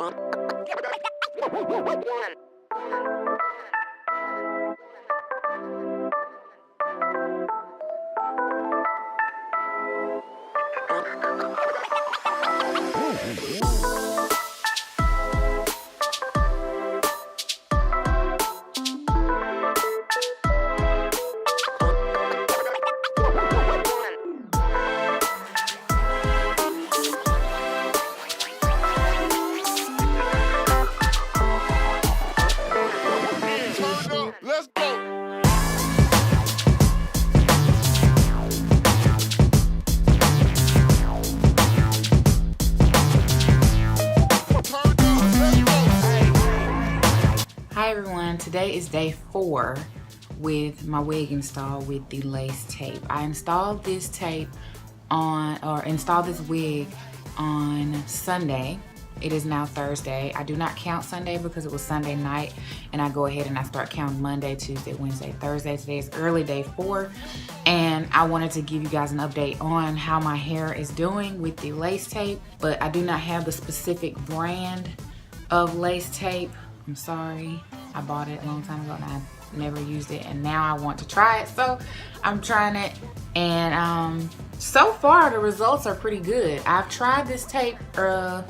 Let's go. Hi everyone, today is day 4 with my wig install with the lace tape. I installed this tape installed this wig on Sunday. It is now Thursday. I do not count Sunday because it was Sunday night, and I go ahead and I start counting Monday, Tuesday, Wednesday, Thursday. Today is early day 4, and I wanted to give you guys an update on how my hair is doing with the lace tape, but I do not have the specific brand of lace tape. I'm sorry, I bought it a long time ago and I never used it, and now I want to try it, so I'm trying it. And so far the results are pretty good. I've tried this tape a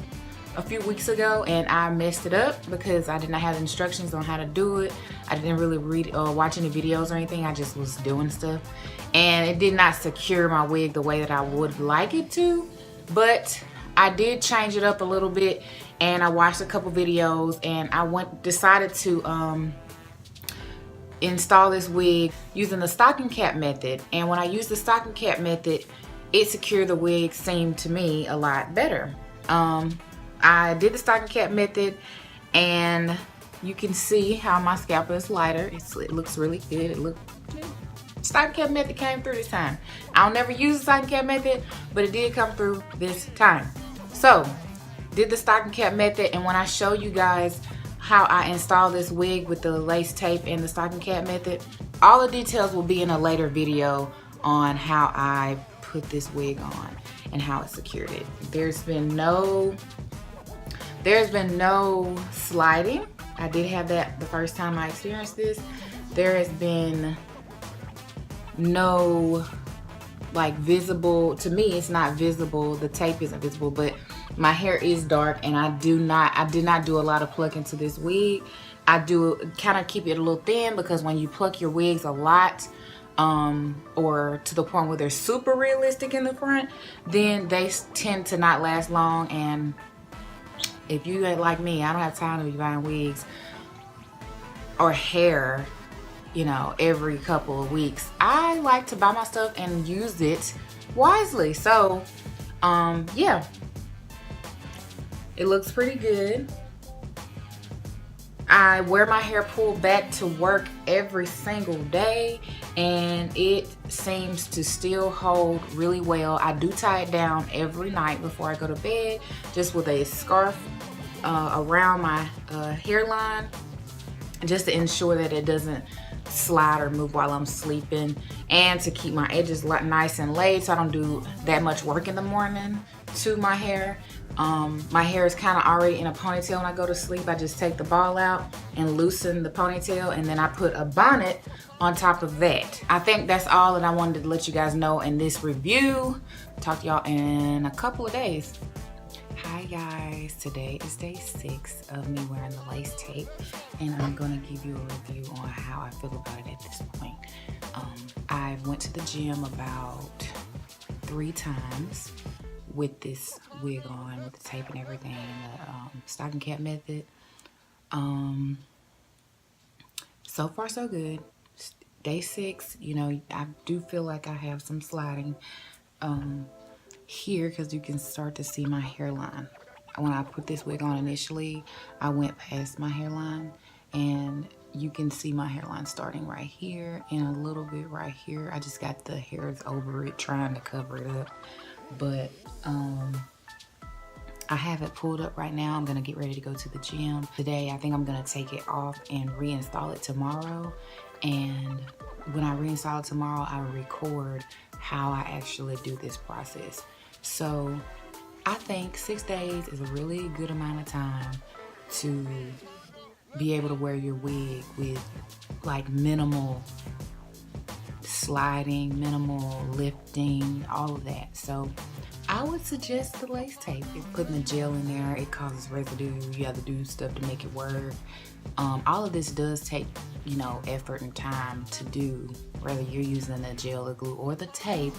few weeks ago and I messed it up because I did not have instructions on how to do it. I didn't really read or watch any videos or anything. I just was doing stuff, and it did not secure my wig the way that I would like it to. But I did change it up a little bit, and I watched a couple videos, and I decided to install this wig using the stocking cap method. And when I used the stocking cap method, it secured the wig, seemed to me, a lot better. I did the stocking cap method, and you can see how my scalp is lighter. It looks really good. Stocking cap method came through this time. I'll never use the stocking cap method, but it did come through this time. So, did the stocking cap method, and when I show you guys how I install this wig with the lace tape and the stocking cap method, all the details will be in a later video on how I put this wig on and how I secured it. There's been no sliding. I did have that the first time I experienced this. There has been no visible, to me it's not visible, the tape isn't visible, but my hair is dark, and I did not do a lot of plucking to this wig. I do kind of keep it a little thin, because when you pluck your wigs a lot, or to the point where they're super realistic in the front, then they tend to not last long. And if you ain't like me, I don't have time to be buying wigs or hair, you know, every couple of weeks. I like to buy my stuff and use it wisely. So yeah, it looks pretty good. I wear my hair pulled back to work every single day, and it seems to still hold really well. I do tie it down every night before I go to bed, just with a scarf around my hairline, just to ensure that it doesn't slide or move while I'm sleeping, and to keep my edges nice and laid so I don't do that much work in the morning to my hair. My hair is kind of already in a ponytail when I go to sleep. I just take the ball out and loosen the ponytail, and then I put a bonnet on top of that. I think that's all that I wanted to let you guys know in this review. Talk to y'all in a couple of days. Hi guys, today is day 6 of me wearing the lace tape, and I'm gonna give you a review on how I feel about it at this point. I went to the gym about 3 times with this wig on, with the tape and everything, the stocking cap method. So far so good. Day 6, you know, I do feel like I have some sliding here, because you can start to see my hairline. When I put this wig on initially, I went past my hairline, and you can see my hairline starting right here and a little bit right here. I just got the hairs over it, trying to cover it up. But I have it pulled up right now. I'm gonna get ready to go to the gym today. I think I'm gonna take it off and reinstall it tomorrow. And when I reinstall it tomorrow, I record how I actually do this process. So I think 6 days is a really good amount of time to be able to wear your wig with like minimal sliding, minimal lifting, all of that. So I would suggest the lace tape. If putting the gel in there, it causes residue. You have to do stuff to make it work. All of this does take, you know, effort and time to do, whether you're using the gel, the glue, or the tape.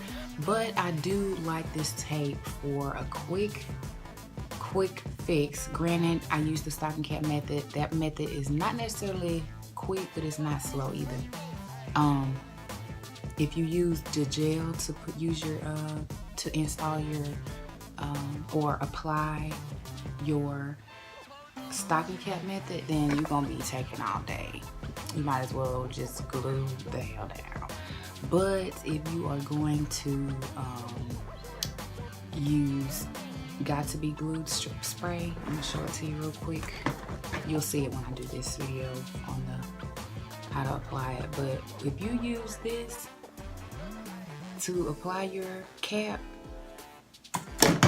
But I do like this tape for a quick fix. Granted, I use the stocking cap method. That method is not necessarily quick, but it's not slow either. If you use the gel to install your or apply your stocking cap method, then you're gonna be taking all day. You might as well just glue the hell down. But if you are going to use got to be glued strip spray, I'm gonna show it to you real quick. You'll see it when I do this video on the how to apply it. But if you use this to apply your cap,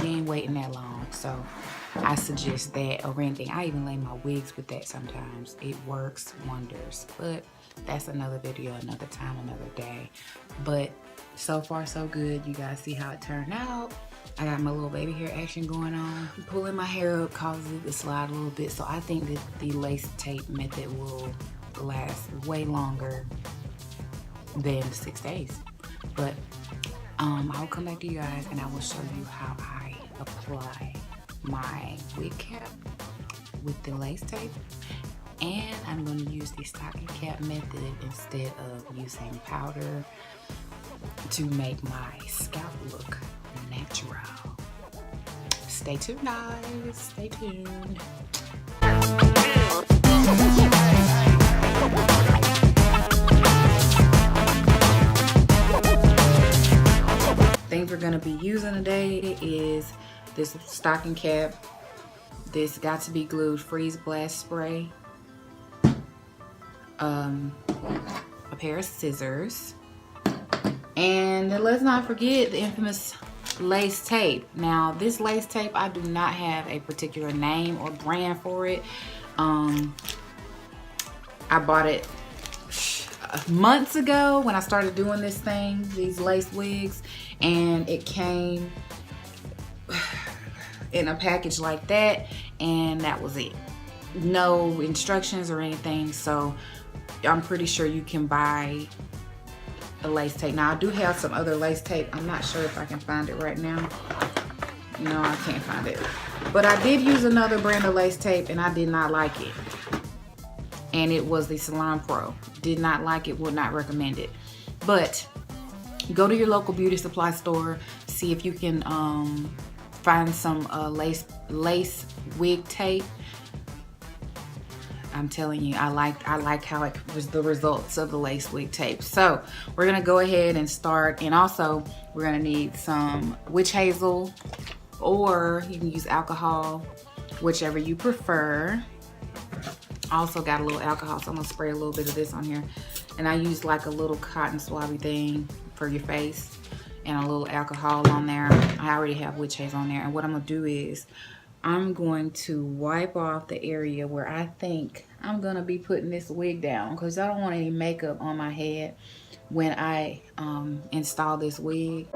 you ain't waiting that long. So I suggest that or anything. I even lay my wigs with that sometimes. It works wonders. But that's another video, another time, another day. But so far so good. You guys see how it turned out. I got my little baby hair action going on. Pulling my hair up causes it to slide a little bit. So I think that the lace tape method will last way longer than 6 days. But I'll come back to you guys and I will show you how I apply my wig cap with the lace tape. And I'm going to use the stocking cap method instead of using powder to make my scalp look natural. Stay tuned, guys. Stay tuned. Things we're gonna be using today is this stocking cap, this got to be glued freeze blast spray, a pair of scissors, and let's not forget the infamous lace tape. Now this lace tape, I do not have a particular name or brand for it. I bought it months ago when I started doing this thing, these lace wigs, and it came in a package like that, and that was it. No instructions or anything, so I'm pretty sure you can buy a lace tape. Now I do have some other lace tape. I'm not sure if I can find it right now. No, I can't find it. But I did use another brand of lace tape and I did not like it. And it was the Salon Pro. Did not like it, would not recommend it. But go to your local beauty supply store, see if you can find some lace wig tape. I'm telling you, I like how it was the results of the lace wig tape. So we're gonna go ahead and start, and also we're gonna need some witch hazel, or you can use alcohol, whichever you prefer. I also got a little alcohol, so I'm gonna spray a little bit of this on here. And I use like a little cotton swabby thing for your face and a little alcohol on there. I already have witch hazel on there. And what I'm gonna do is I'm going to wipe off the area where I think I'm gonna be putting this wig down, because I don't want any makeup on my head when I install this wig.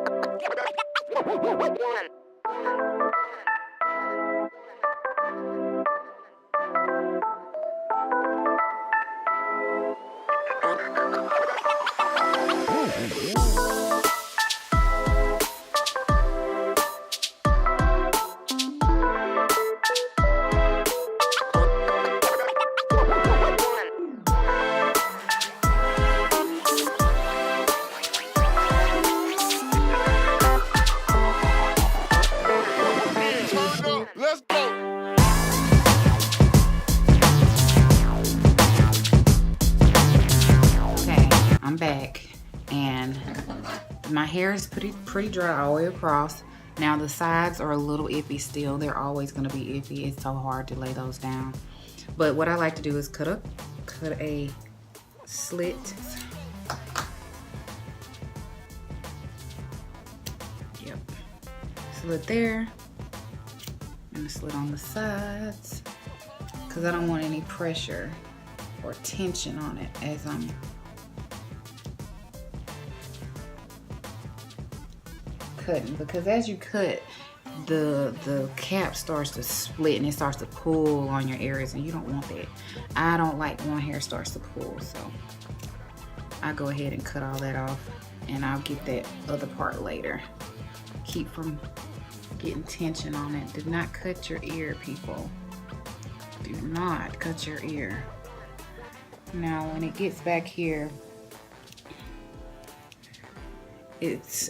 Let's go. Okay, I'm back, and my hair is pretty dry all the way across. Now the sides are a little iffy still. They're always gonna be iffy. It's so hard to lay those down. But what I like to do is cut a slit. Yep, slit there. And a slit on the sides, because I don't want any pressure or tension on it as I'm cutting, because as you cut, the cap starts to split and it starts to pull on your areas, and you don't want that. I don't like when hair starts to pull, so I go ahead and cut all that off, and I'll get that other part later. Keep from getting tension on it. Do not cut your ear, people. Do not cut your ear. Now when it gets back here, it's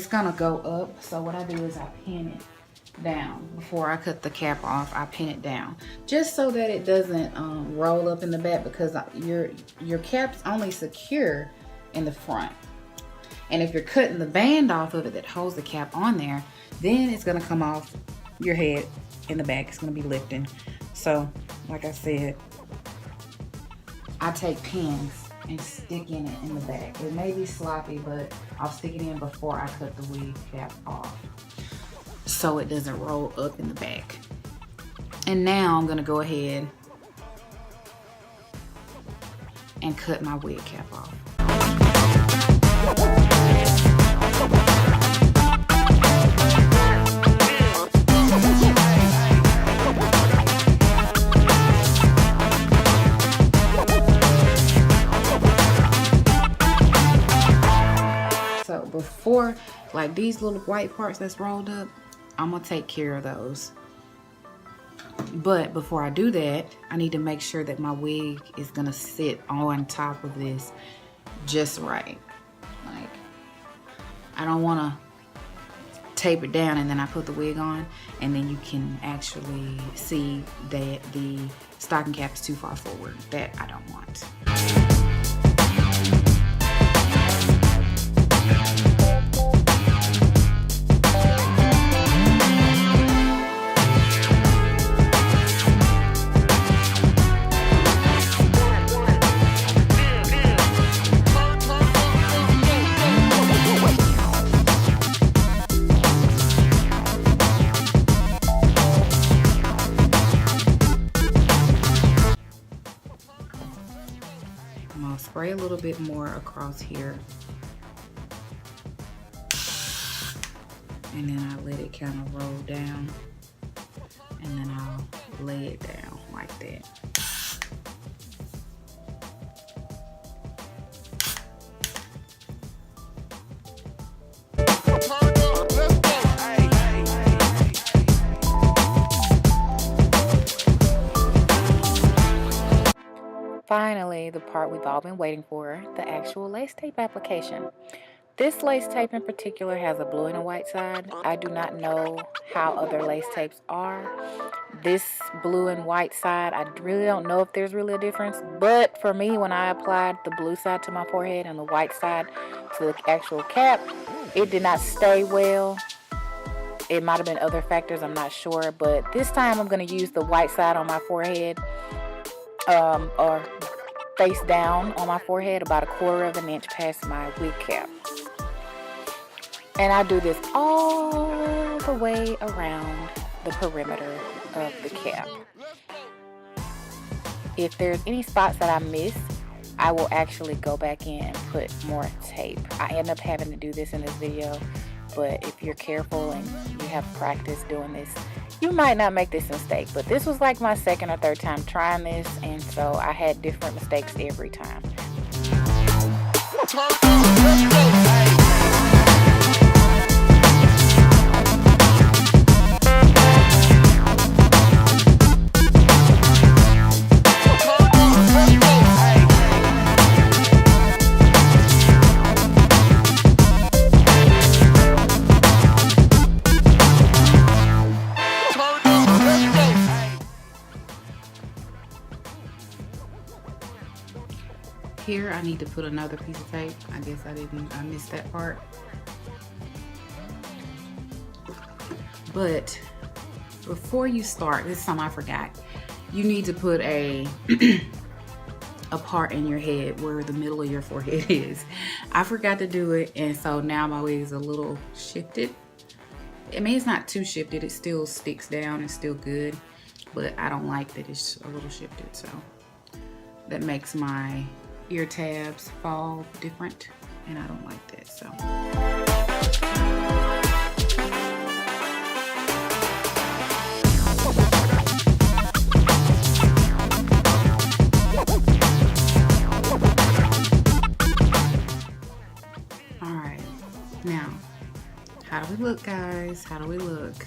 gonna go up. So what I do is I pin it down. Before I cut the cap off, I pin it down, just so that it doesn't roll up in the back, because your cap's only secure in the front. And if you're cutting the band off of it that holds the cap on there, then it's gonna come off your head in the back. It's gonna be lifting. So like I said, I take pins and stick in it in the back. It may be sloppy, but I'll stick it in before I cut the wig cap off, so it doesn't roll up in the back. And now I'm gonna go ahead and cut my wig cap off. So before, like these little white parts that's rolled up, I'm gonna take care of those. But before I do that, I need to make sure that my wig is gonna sit on top of this just right. Like, I don't wanna tape it down and then I put the wig on, and then you can actually see that the stocking cap is too far forward. That I don't want. Spray a little bit more across here, and then I let it kind of roll down, and then I'll lay it down like that. Finally, the part we've all been waiting for, the actual lace tape application. This lace tape in particular has a blue and a white side. I do not know how other lace tapes are. This blue and white side, I really don't know if there's really a difference. But for me, when I applied the blue side to my forehead and the white side to the actual cap, it did not stay well. It might have been other factors, I'm not sure. But this time I'm going to use the white side on my forehead. Or face down on my forehead, about 1/4 of an inch past my wig cap. And I do this all the way around the perimeter of the cap. If there's any spots that I miss, I will actually go back in and put more tape. I end up having to do this in this video, but if you're careful and you have practice doing this, you might not make this mistake. But this was like my second or third time trying this, and so I had different mistakes every time. Here I need to put another piece of tape. I guess I missed that part. But before you start, this is something I forgot. You need to put a part in your head where the middle of your forehead is. I forgot to do it, and so now my wig is a little shifted. I mean, it's not too shifted. It still sticks down. It's still good, but I don't like that it's a little shifted. So that makes my ear tabs fall different, and I don't like that. So. All right, now, how do we look, guys? How do we look?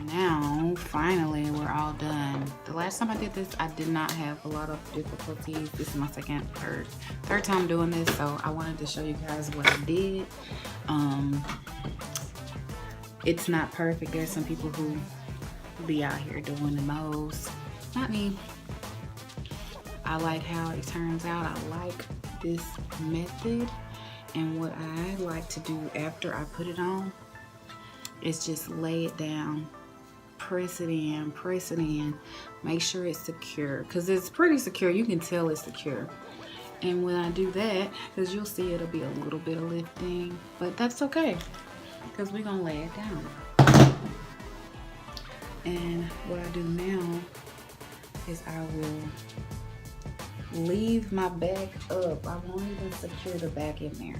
Now, finally, we're all done. The last time I did this, I did not have a lot of difficulties. This is my third time doing this, so I wanted to show you guys what I did. It's not perfect. There's some people who be out here doing the most. Not me. I like how it turns out. I like this method, and what I like to do after I put it on is just lay it down, press it in, make sure it's secure, because it's pretty secure. You can tell it's secure. And when I do that, because you'll see it'll be a little bit of lifting, but that's okay, because we're gonna lay it down. And what I do now is I will leave my back up. I won't even secure the back in there.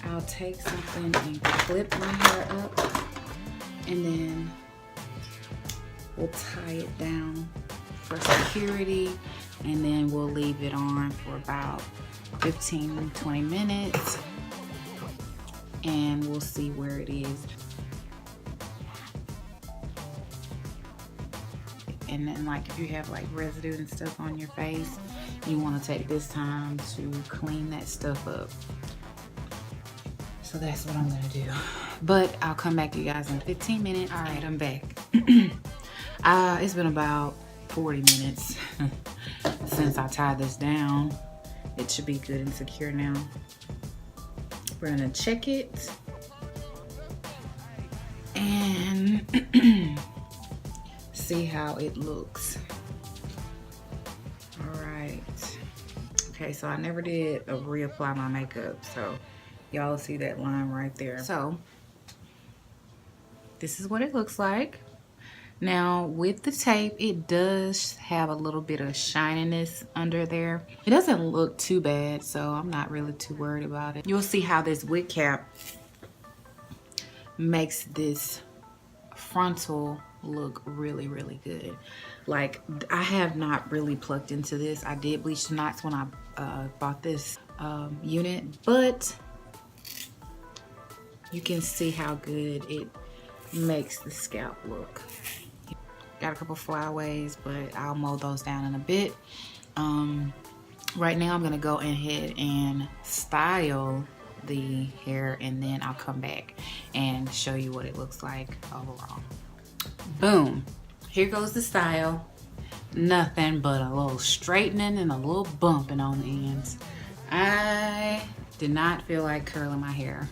I'll take something and clip my hair up, and then we'll tie it down for security, and then we'll leave it on for about 15-20 minutes, and we'll see where it is. And then, like, if you have like residue and stuff on your face, you want to take this time to clean that stuff up. So that's what I'm gonna do. But I'll come back to you guys in 15 minutes. All right, I'm back. It's been about 40 minutes since I tied this down. It should be good and secure now. We're gonna check it and see how it looks. All right. Okay, so I never did reapply my makeup, so y'all see that line right there. So this is what it looks like. Now with the tape, it does have a little bit of shininess under there. It doesn't look too bad, so I'm not really too worried about it. You'll see how this wig cap makes this frontal look really, really good. Like, I have not really plucked into this. I did bleach the knots when I bought this unit, but you can see how good it makes the scalp look. Got a couple flyaways, but I'll mow those down in a bit. Right now I'm gonna go ahead and style the hair, and then I'll come back and show you what it looks like overall. Boom, here goes the style. Nothing but a little straightening and a little bumping on the ends. I did not feel like curling my hair.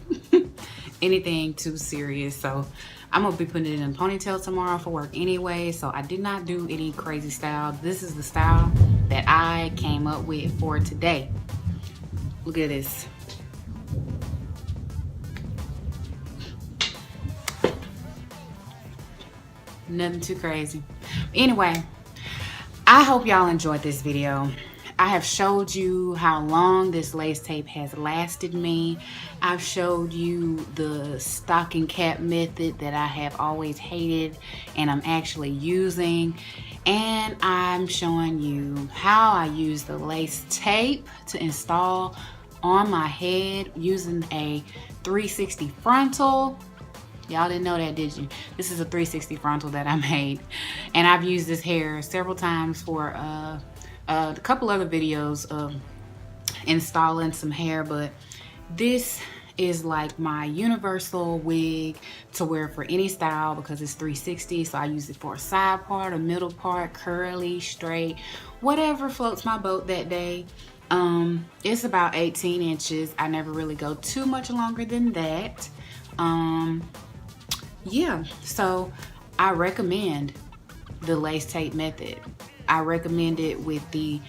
Anything too serious, so I'm gonna be putting it in a ponytail tomorrow for work anyway, so I did not do any crazy style. This is the style that I came up with for today. Look at this. Nothing too crazy. Anyway, I hope y'all enjoyed this video. I have showed you how long this lace tape has lasted me. I've showed you the stocking cap method that I have always hated and I'm actually using. And I'm showing you how I use the lace tape to install on my head using a 360 frontal. Y'all didn't know that, did you? This is a 360 frontal that I made. And I've used this hair several times for a couple other videos of installing some hair, but this is like my universal wig to wear for any style because it's 360. So I use it for a side part, a middle part, curly, straight, whatever floats my boat that day. It's about 18 inches. I never really go too much longer than that. Yeah, so I recommend the lace tape method. I recommend it with the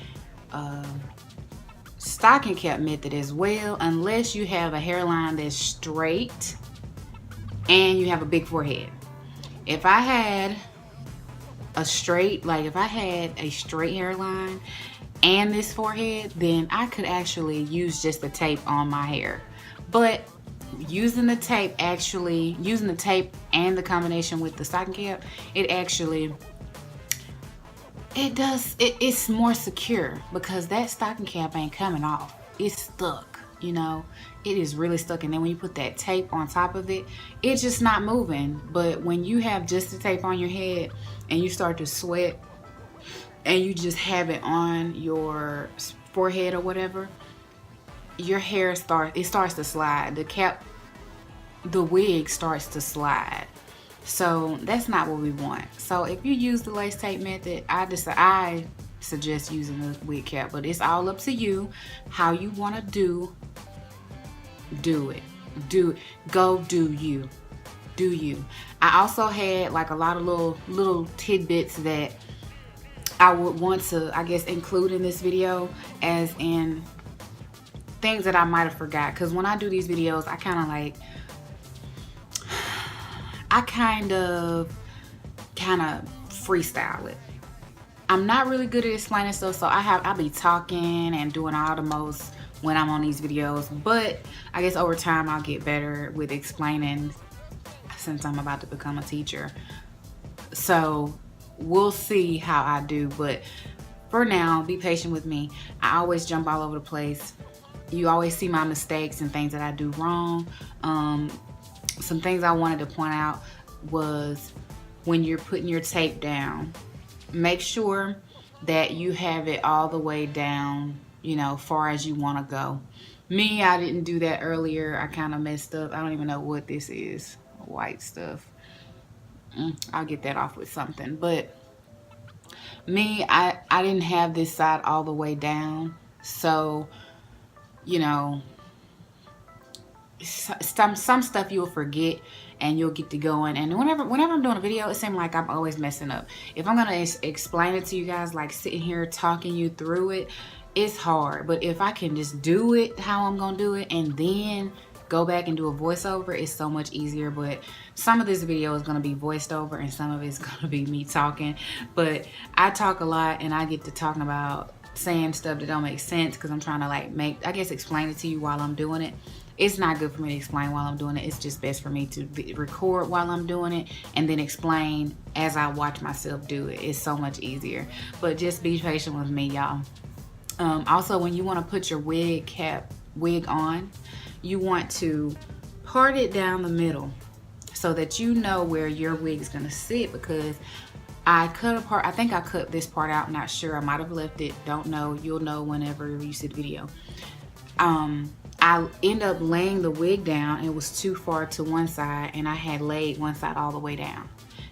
stocking cap method as well, unless you have a hairline that's straight and you have a big forehead. If I had a straight, like if I had a straight hairline and this forehead, then I could actually use just the tape on my hair. But using the tape and the combination with the stocking cap, it's more secure, because that stocking cap ain't coming off. It's stuck, you know. It is really stuck, and then when you put that tape on top of it, it's just not moving. But when you have just the tape on your head and you start to sweat and you just have it on your forehead or whatever, your hair starts to slide. The wig starts to slide. So that's not what we want. So if you use the lace tape method, I suggest using the wig cap, but it's all up to you how you want to do it. Go do you. I also had like a lot of little tidbits that I would want to, I guess, include in this video, as in things that I might have forgot. Because when I do these videos, I kind of freestyle it. I'm not really good at explaining stuff, so I'll be talking and doing all the most when I'm on these videos, but I guess over time I'll get better with explaining, since I'm about to become a teacher. So we'll see how I do, but for now, be patient with me. I always jump all over the place. You always see my mistakes and things that I do wrong. Some things I wanted to point out was when you're putting your tape down, make sure that you have it all the way down, you know, far as you want to go. Me, I didn't do that earlier. I kind of messed up. I don't even know what this is. White stuff. I'll get that off with something. But me, I didn't have this side all the way down. So, you know, some stuff you'll forget and you'll get to going. And whenever I'm doing a video, it seems like I'm always messing up. If I'm gonna explain it to you guys, like sitting here talking you through it, it's hard. But if I can just do it how I'm gonna do it and then go back and do a voiceover, it's so much easier. But some of this video is gonna be voiced over and some of it's gonna be me talking. But I talk a lot and I get to talking about saying stuff that don't make sense because I'm trying to explain it to you while I'm doing it. It's not good for me to explain while I'm doing it. It's just best for me to record while I'm doing it and then explain as I watch myself do it. It's so much easier. But just be patient with me, y'all. Also, when you want to put your wig on, you want to part it down the middle so that you know where your wig is going to sit, because I think I cut this part out, not sure. I might have left it, don't know. You'll know whenever you see the video. I end up laying the wig down. It was too far to one side and I had laid one side all the way down.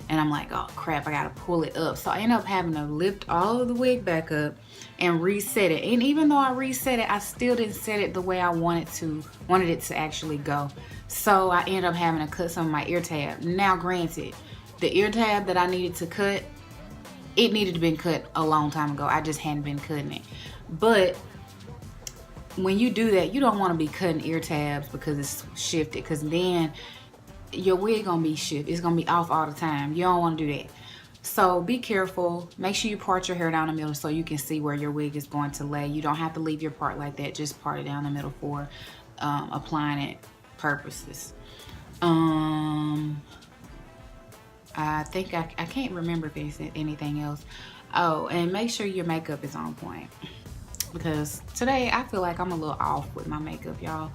And I'm like, oh crap, I gotta pull it up. So I end up having to lift all of the wig back up and reset it. And even though I reset it, I still didn't set it the way I wanted it to actually go. So I ended up having to cut some of my ear tab. Now granted, the ear tab that I needed to cut, it needed to been cut a long time ago. I just hadn't been cutting it. But when you do that, you don't want to be cutting ear tabs because it's shifted, because then your wig gonna be shifted. It's gonna be off all the time. You don't want to do that. So be careful. Make sure you part your hair down the middle so you can see where your wig is going to lay. You don't have to leave your part like that. Just part it down the middle for applying it purposes. I think I can't remember if there's anything else. Oh, and make sure your makeup is on point, because today I feel like I'm a little off with my makeup, y'all.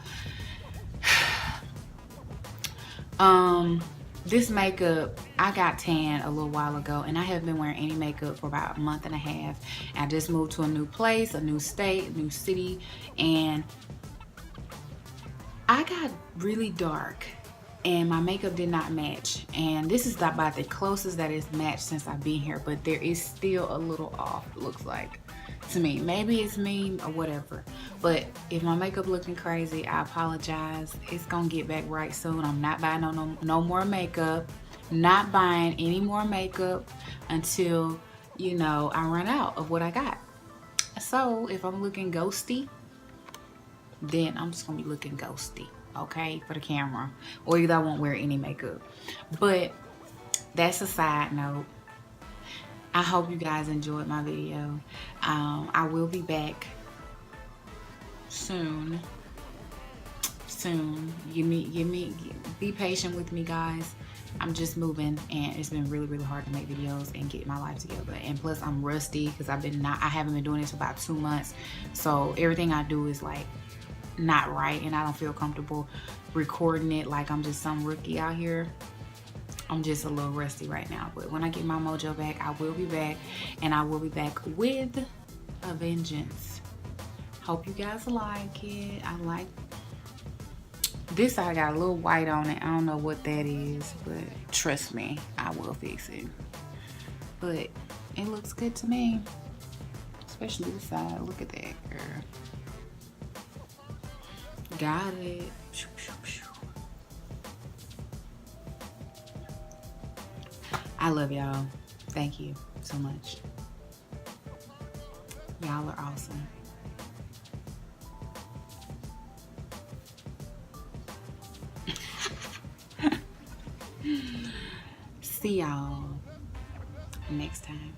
This makeup, I got tan a little while ago and I haven't been wearing any makeup for about a month and a half. I just moved to a new place, a new state, a new city, and I got really dark and my makeup did not match. And this is about the closest that it's matched since I've been here, but there is still a little off, it looks like, to me. Maybe it's me or whatever. But if my makeup looking crazy, I apologize. It's gonna get back right soon. I'm not buying no more makeup. Not buying any more makeup until, you know, I run out of what I got. So if I'm looking ghosty, then I'm just gonna be looking ghosty, okay, for the camera. Or either I won't wear any makeup. But that's a side note. I hope you guys enjoyed my video. I will be back soon. Be patient with me, guys. I'm just moving, and it's been really hard to make videos and get my life together. And plus I'm rusty because I haven't been doing this for about 2 months, so everything I do is like not right, and I don't feel comfortable recording it like I'm just some rookie out here. I'm just a little rusty right now, but when I get my mojo back, I will be back, and I will be back with a vengeance. Hope you guys like it. I like this side, got a little white on it. I don't know what that is, but trust me, I will fix it. But it looks good to me, especially this side. Look at that, girl. Got it. I love y'all. Thank you so much. Y'all are awesome. See y'all next time.